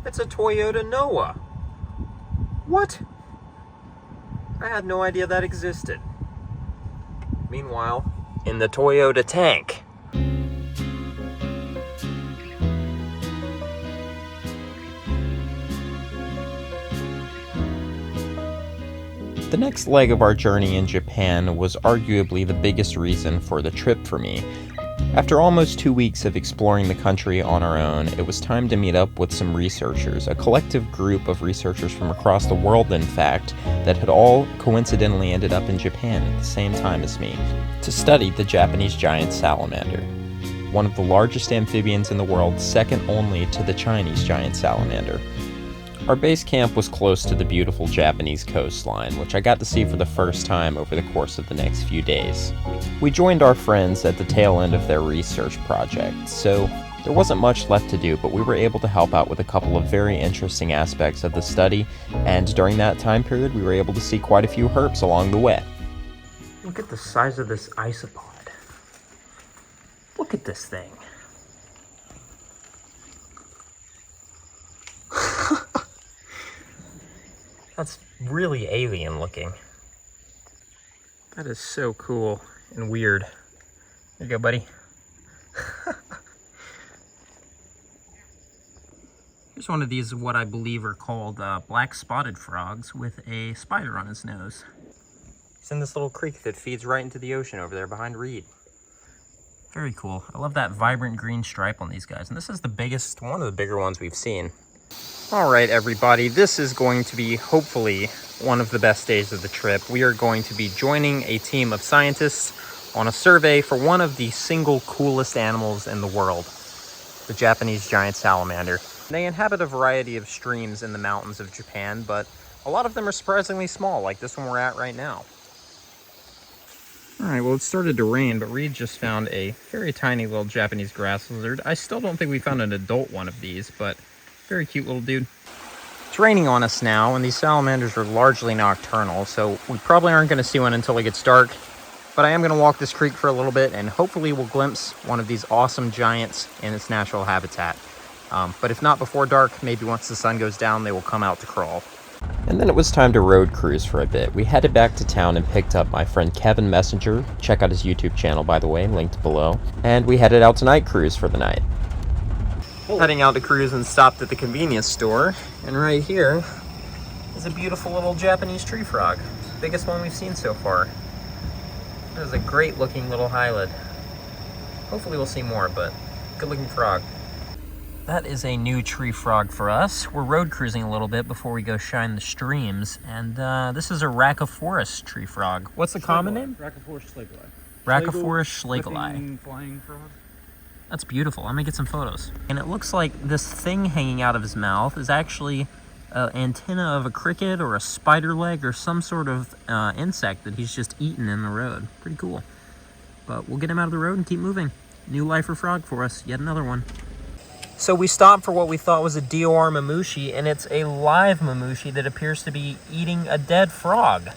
It's a Toyota Noah. What? I had no idea that existed. Meanwhile, in the Toyota tank. The next leg of our journey in Japan was arguably the biggest reason for the trip for me. After almost 2 weeks of exploring the country on our own, it was time to meet up with some researchers, a collective group of researchers from across the world, in fact, that had all coincidentally ended up in Japan at the same time as me, to study the Japanese Giant Salamander, one of the largest amphibians in the world, second only to the Chinese Giant Salamander. Our base camp was close to the beautiful Japanese coastline, which I got to see for the first time over the course of the next few days. We joined our friends at the tail end of their research project, so there wasn't much left to do, but we were able to help out with a couple of very interesting aspects of the study, and during that time period we were able to see quite a few herps along the way. Look at the size of this isopod. Look at this thing. That's really alien looking. That is so cool and weird. There you go, buddy. Here's one of these, what I believe are called black spotted frogs with a spider on his nose. He's in this little creek that feeds right into the ocean over there behind Reed. Very cool. I love that vibrant green stripe on these guys. And this is the biggest, one of the bigger ones we've seen. All right, everybody, this is going to be hopefully one of the best days of the trip. We are going to be joining a team of scientists on a survey for one of the single coolest animals in the world, the Japanese giant salamander. They inhabit a variety of streams in the mountains of Japan, but a lot of them are surprisingly small, like this one we're at right now. All right, well, it started to rain, but Reed just found a very tiny little Japanese grass lizard. I still don't think we found an adult one of these, but very cute little dude. It's raining on us now, and these salamanders are largely nocturnal, so we probably aren't going to see one until it gets dark. But I am going to walk this creek for a little bit, and hopefully we'll glimpse one of these awesome giants in its natural habitat. But if not before dark, maybe once the sun goes down, they will come out to crawl. And then it was time to road cruise for a bit. We headed back to town and picked up my friend Kevin Messenger. Check out his YouTube channel, by the way, linked below. And we headed out to night cruise for the night. Heading out to cruise and stopped at the convenience store, and right here is a beautiful little Japanese tree frog, biggest one we've seen so far. That is a great looking little hyalid. Hopefully we'll see more, but good looking frog. That is a new tree frog for us. We're road cruising a little bit before we go shine the streams, and this is a Raccophorus tree frog. What's the common name? Raccophorus schlegeli. Raccophorus schlegeli. Flying frog. That's beautiful. I'm gonna get some photos. And it looks like this thing hanging out of his mouth is actually an antenna of a cricket or a spider leg or some sort of insect that he's just eaten in the road. Pretty cool. But we'll get him out of the road and keep moving. New lifer frog for us. Yet another one. So we stopped for what we thought was a DOR Mamushi, and it's a live Mamushi that appears to be eating a dead frog.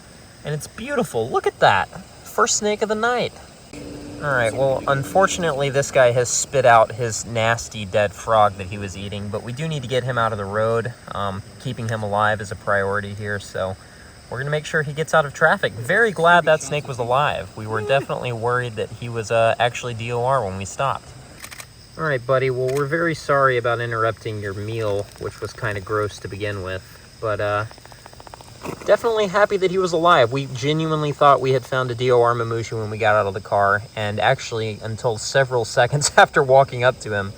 And it's beautiful. Look at that. First snake of the night. All right, well, unfortunately, this guy has spit out his nasty dead frog that he was eating, but we do need to get him out of the road. Keeping him alive is a priority here, so we're going to make sure he gets out of traffic. Very glad that snake was alive. We were definitely worried that he was actually DOR when we stopped. All right, buddy, well, we're very sorry about interrupting your meal, which was kind of gross to begin with, but definitely happy that he was alive. We genuinely thought we had found a DOR Mamushi when we got out of the car, and actually until several seconds after walking up to him,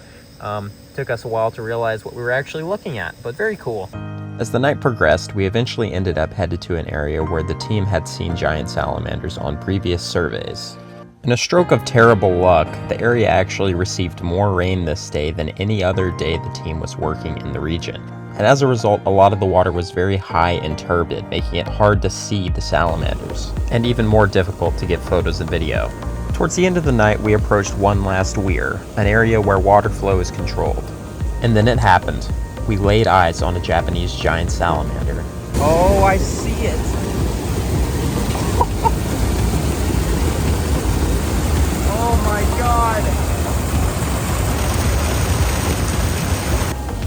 took us a while to realize what we were actually looking at, but very cool. As the night progressed, we eventually ended up headed to an area where the team had seen giant salamanders on previous surveys. In a stroke of terrible luck, the area actually received more rain this day than any other day the team was working in the region. And as a result, a lot of the water was very high and turbid, making it hard to see the salamanders, and even more difficult to get photos and video. Towards the end of the night, we approached one last weir, an area where water flow is controlled. And then it happened. We laid eyes on a Japanese giant salamander. Oh, I see it! Oh my god!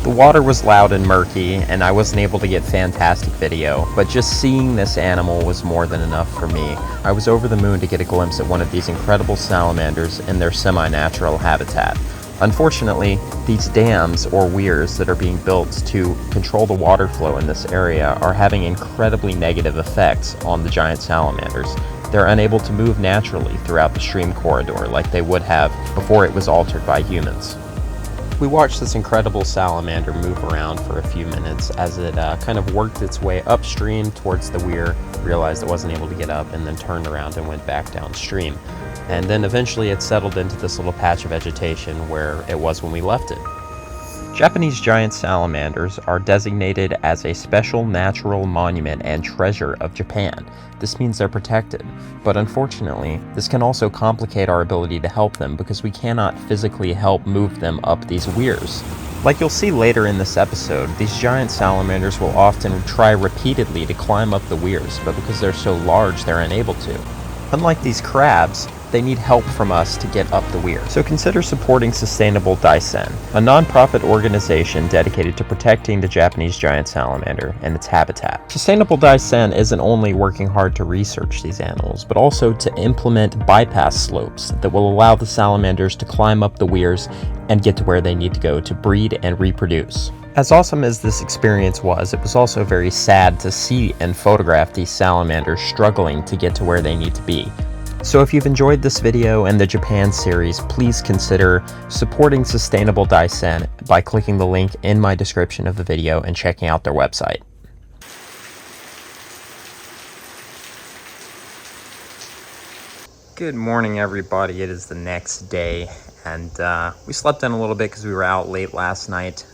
The The water was loud and murky, and I wasn't able to get fantastic video, but just seeing this animal was more than enough for me. I was over the moon to get a glimpse at one of these incredible salamanders in their semi-natural habitat. Unfortunately, these dams or weirs that are being built to control the water flow in this area are having incredibly negative effects on the giant salamanders. They're unable to move naturally throughout the stream corridor like they would have before it was altered by humans. We watched this incredible salamander move around for a few minutes as it kind of worked its way upstream towards the weir, realized it wasn't able to get up, and then turned around and went back downstream. And then eventually it settled into this little patch of vegetation where it was when we left it. Japanese giant salamanders are designated as a special natural monument and treasure of Japan. This means they're protected, but unfortunately, this can also complicate our ability to help them because we cannot physically help move them up these weirs. Like you'll see later in this episode, these giant salamanders will often try repeatedly to climb up the weirs, but because they're so large, they're unable to. Unlike these crabs, they need help from us to get up the weir. So consider supporting Sustainable Daisen, a non-profit organization dedicated to protecting the Japanese giant salamander and its habitat. Sustainable Daisen isn't only working hard to research these animals, but also to implement bypass slopes that will allow the salamanders to climb up the weirs and get to where they need to go to breed and reproduce. As awesome as this experience was, it was also very sad to see and photograph these salamanders struggling to get to where they need to be. So if you've enjoyed this video and the Japan series, please consider supporting Sustainable Daisen by clicking the link in my description of the video and checking out their website. Good morning, everybody. It is the next day, and we slept in a little bit because we were out late last night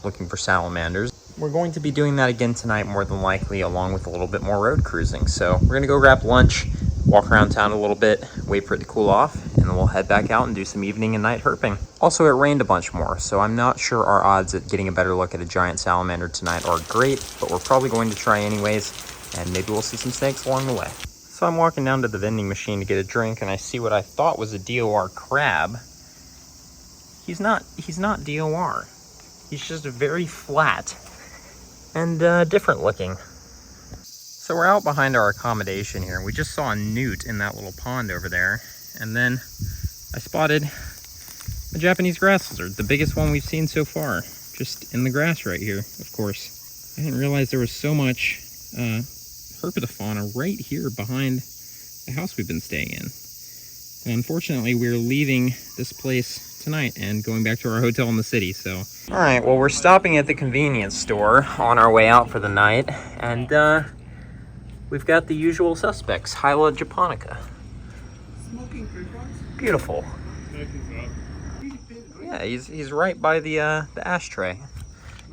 looking for salamanders. We're going to be doing that again tonight, more than likely, along with a little bit more road cruising. So we're going to go grab lunch, walk around town a little bit, wait for it to cool off, and then we'll head back out and do some evening and night herping. Also, it rained a bunch more, so I'm not sure our odds at getting a better look at a giant salamander tonight are great, but we're probably going to try anyways, and maybe we'll see some snakes along the way. So I'm walking down to the vending machine to get a drink, and I see what I thought was a DOR crab. He's not DOR. He's just very flat and different looking. So we're out behind our accommodation here. We just saw a newt in that little pond over there. And then I spotted a Japanese grass lizard, the biggest one we've seen so far, just in the grass right here, of course. I didn't realize there was so much herpetofauna right here behind the house we've been staying in. And unfortunately, we're leaving this place tonight and going back to our hotel in the city, so. All right, well, we're stopping at the convenience store on our way out for the night, and we've got the usual suspects, Hyla japonica. Smoking preference? Beautiful. Yeah, he's right by the ashtray.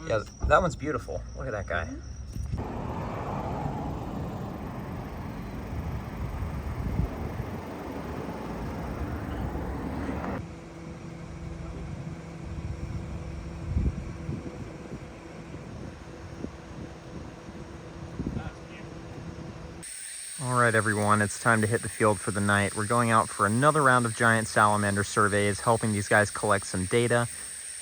Yeah, that one's beautiful. Look at that guy. All right, everyone, it's time to hit the field for the night. We're going out for another round of giant salamander surveys, helping these guys collect some data.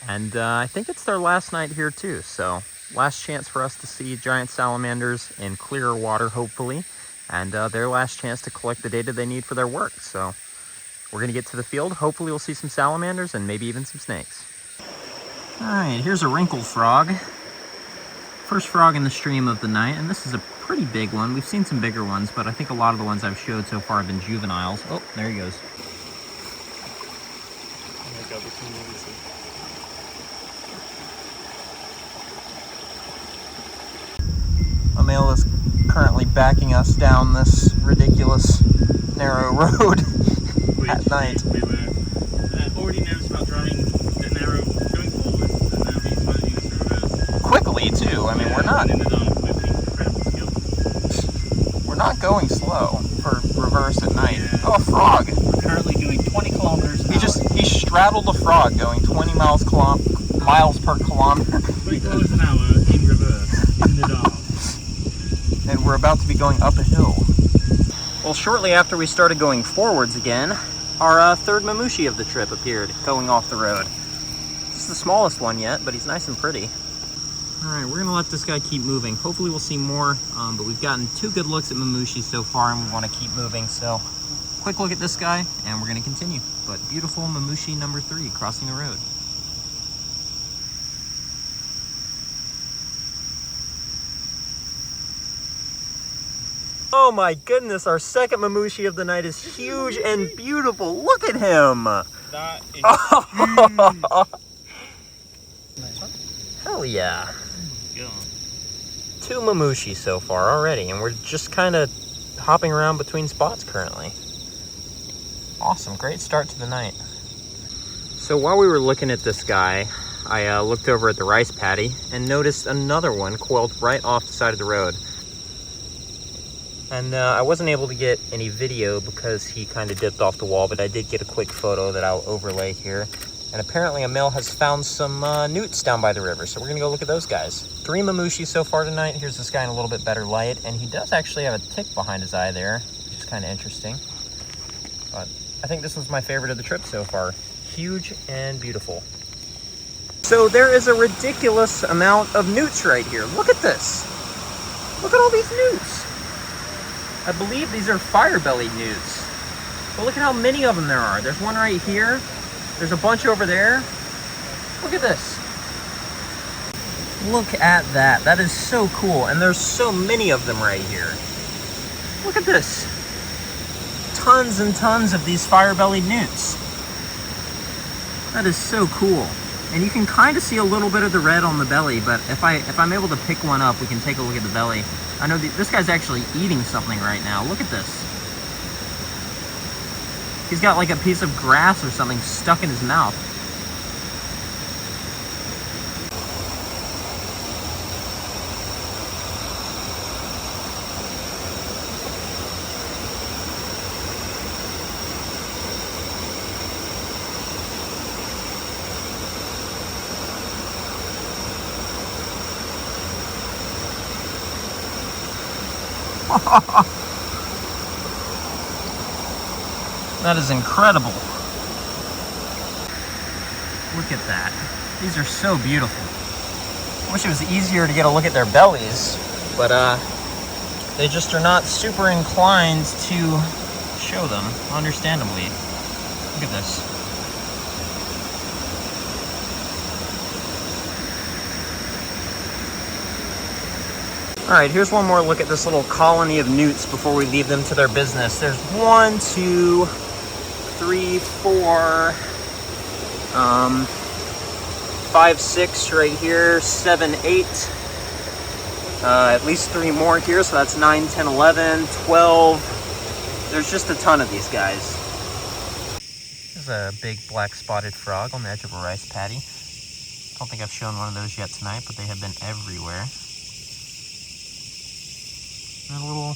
And I think it's their last night here too. So last chance for us to see giant salamanders in clearer water, hopefully. And their last chance to collect the data they need for their work. So we're gonna get to the field. Hopefully we'll see some salamanders and maybe even some snakes. All right, here's a wrinkled frog. First frog in the stream of the night, and this is a pretty big one. We've seen some bigger ones, but I think a lot of the ones I've showed so far have been juveniles. Oh, there he goes. Oh my god, this one really sick. A male is currently backing us down this ridiculous narrow road at night. We were already nervous about driving the narrow going forward, and now he's managing us to reverse. Quickly too. I mean, we're not going slow for reverse at night. Yeah. Oh, a frog! We're currently doing 20 kilometers an hour. He straddled a frog going 20 miles per kilometer. 20 kilometers an hour in reverse in the dark. And we're about to be going up a hill. Well, shortly after we started going forwards again, our third Mamushi of the trip appeared, going off the road. This is the smallest one yet, but he's nice and pretty. All right, we're gonna let this guy keep moving. Hopefully we'll see more, but we've gotten 2 good looks at Mamushi so far, and we wanna keep moving. So quick look at this guy, and we're gonna continue. But beautiful Mamushi number 3 crossing the road. Oh my goodness, our second Mamushi of the night is huge and beautiful. Look at him. That is Nice one. Hell yeah. huge. 2 Mamushi so far already, and we're just kind of hopping around between spots currently. Awesome, great start to the night. So while we were looking at this guy, I looked over at the rice paddy and noticed another one coiled right off the side of the road. And I wasn't able to get any video because he kind of dipped off the wall, but I did get a quick photo that I'll overlay here. And apparently a male has found some newts down by the river, so we're gonna go look at those guys. 3 Mamushi so far tonight. Here's this guy in a little bit better light, and he does actually have a tick behind his eye there, which is kind of interesting. But I think this was my favorite of the trip so far. Huge and beautiful. So there is a ridiculous amount of newts right here. Look at this. Look at all these newts. I believe these are fire-bellied newts. But look at how many of them there are. There's one right here. There's a bunch over there. Look at this. Look at that. That is so cool. And there's so many of them right here. Look at this. Tons and tons of these fire-bellied newts. That is so cool. And you can kind of see a little bit of the red on the belly, but if I'm able to pick one up, we can take a look at the belly. I know this guy's actually eating something right now. Look at this. He's got like a piece of grass or something stuck in his mouth. That is incredible. Look at that. These are so beautiful. Wish it was easier to get a look at their bellies, but they just are not super inclined to show them, understandably. Look at this. All right, here's one more look at this little colony of newts before we leave them to their business. There's 1, 2, 3, 4, 5, 6 right here, 7, 8. At least 3 more here, so that's 9, 10, 11, 12. There's just a ton of these guys. There's a big black spotted frog on the edge of a rice paddy. I don't think I've shown one of those yet tonight, but they have been everywhere. And a little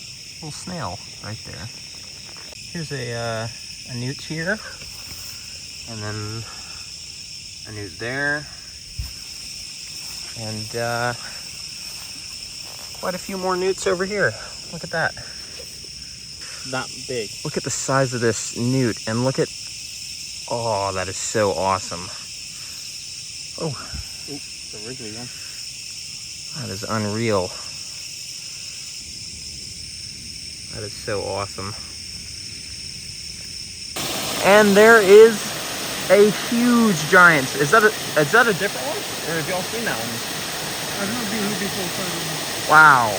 snail right there. Here's a newt here, and then a newt there, and quite a few more newts over here. Look at that. That big. Look at the size of this newt, and look at, oh, that is so awesome. Oh, It's a wriggly one. that is unreal. That is so awesome. And there is a huge giant. Is that a different one? Or have y'all seen that one? I've not been here before. Wow.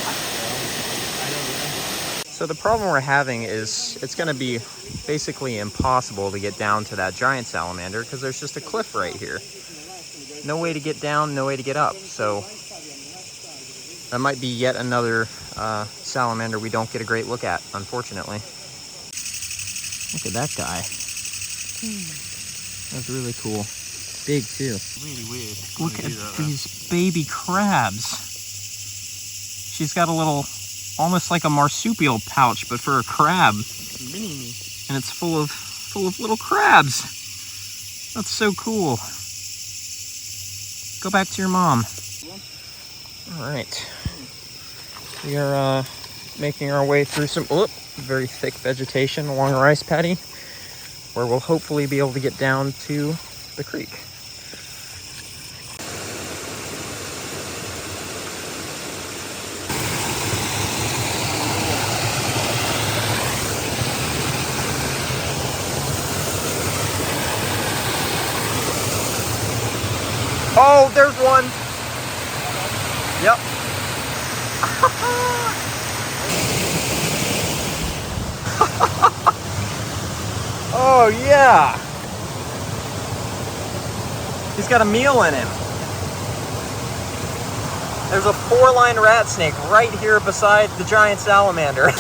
So the problem we're having is it's going to be basically impossible to get down to that giant salamander because there's just a cliff right here. No way to get down, no way to get up. So that might be yet another salamander we don't get a great look at, unfortunately. Look at that guy. That's really cool. Big too. Really weird. Look at these baby crabs. She's got a little, almost like a marsupial pouch, but for a crab. Mini. And it's full of little crabs. That's so cool. Go back to your mom. All right. We are making our way through some very thick vegetation along a rice paddy, where we'll hopefully be able to get down to the creek. Oh, there's one. Yep. Oh, yeah. He's got a meal in him. There's a 4-line rat snake right here beside the giant salamander.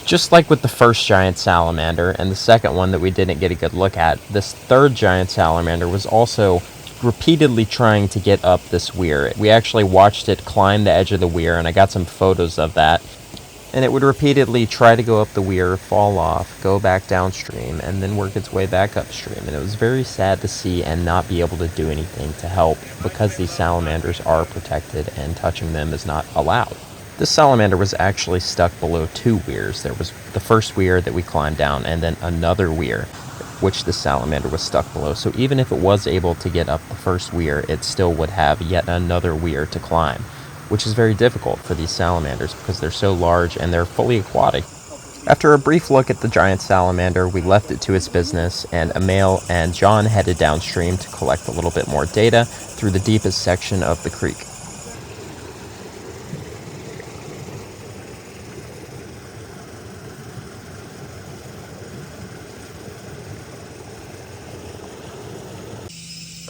Just like with the first giant salamander and the second one that we didn't get a good look at, this third giant salamander was also repeatedly trying to get up this weir. We actually watched it climb the edge of the weir, and I got some photos of that. And it would repeatedly try to go up the weir, fall off, go back downstream, and then work its way back upstream. And it was very sad to see and not be able to do anything to help, because these salamanders are protected and touching them is not allowed. This salamander was actually stuck below 2 weirs. There was the first weir that we climbed down, and then another weir, which the salamander was stuck below. So even if it was able to get up the first weir, it still would have yet another weir to climb, which is very difficult for these salamanders because they're so large and they're fully aquatic. After a brief look at the giant salamander, we left it to its business, and Emil and John headed downstream to collect a little bit more data through the deepest section of the creek.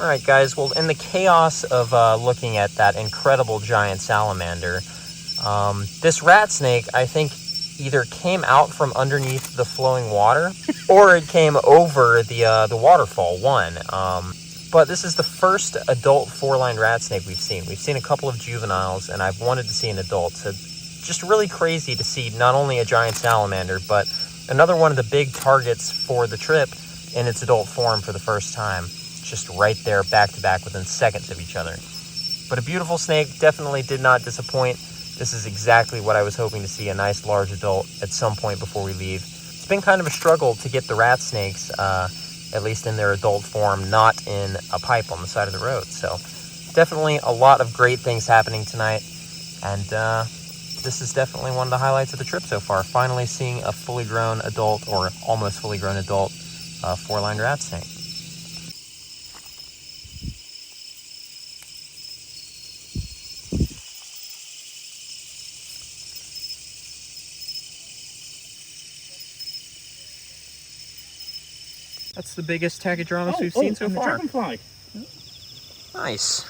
Alright guys, well, in the chaos of looking at that incredible giant salamander, this rat snake, I think, either came out from underneath the flowing water, or it came over the waterfall, but this is the first adult 4-line rat snake we've seen. We've seen a couple of juveniles, and I've wanted to see an adult, so just really crazy to see not only a giant salamander, but another one of the big targets for the trip in its adult form for the first time. Just right there, back to back, within seconds of each other. But a beautiful snake, definitely did not disappoint. This is exactly what I was hoping to see, a nice large adult at some point before we leave. It's been kind of a struggle to get the rat snakes, at least in their adult form, not in a pipe on the side of the road. So definitely a lot of great things happening tonight, and this is definitely one of the highlights of the trip so far. Finally seeing a fully grown adult, or almost fully grown adult, 4-line rat snake. That's the biggest Tachydromus we've seen so far. Dragonfly. Nice.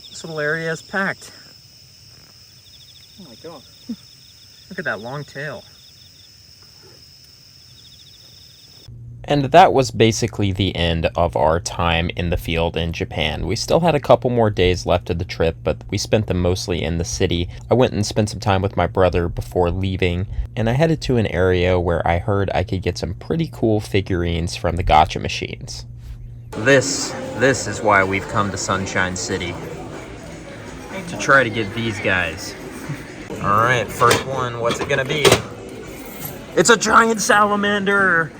This little area is packed. Oh my god. Look at that long tail. And that was basically the end of our time in the field in Japan. We still had a couple more days left of the trip, but we spent them mostly in the city. I went and spent some time with my brother before leaving, and I headed to an area where I heard I could get some pretty cool figurines from the gacha machines. This is why we've come to Sunshine City. To try to get these guys. Alright, first one, what's it gonna be? It's a giant salamander!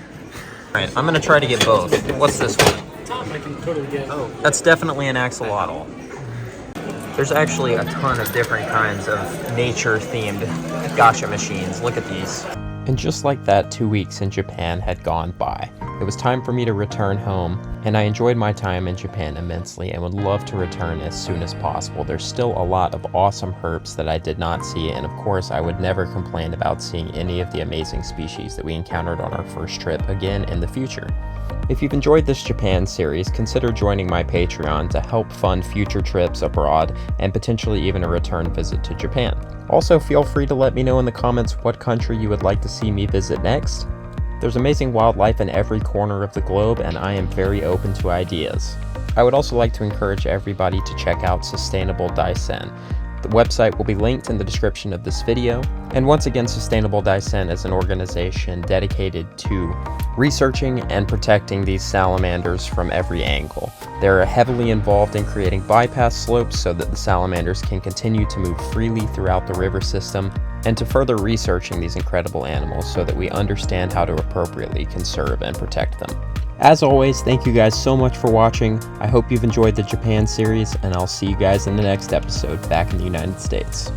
Alright, I'm gonna try to get both. What's this one? I can totally get. Oh, that's definitely an axolotl. There's actually a ton of different kinds of nature-themed gacha machines. Look at these. And just like that, 2 weeks in Japan had gone by. It was time for me to return home, and I enjoyed my time in Japan immensely and would love to return as soon as possible. There's still a lot of awesome herps that I did not see, and of course I would never complain about seeing any of the amazing species that we encountered on our first trip again in the future. If you've enjoyed this Japan series, consider joining my Patreon to help fund future trips abroad and potentially even a return visit to Japan. Also, feel free to let me know in the comments what country you would like to see me visit next. There's amazing wildlife in every corner of the globe, and I am very open to ideas. I would also like to encourage everybody to check out Sustainable Daisen. The website will be linked in the description of this video. And once again, Sustainable Daisen is an organization dedicated to researching and protecting these salamanders from every angle. They're heavily involved in creating bypass slopes so that the salamanders can continue to move freely throughout the river system, and to further researching these incredible animals so that we understand how to appropriately conserve and protect them. As always, thank you guys so much for watching. I hope you've enjoyed the Japan series, and I'll see you guys in the next episode back in the United States.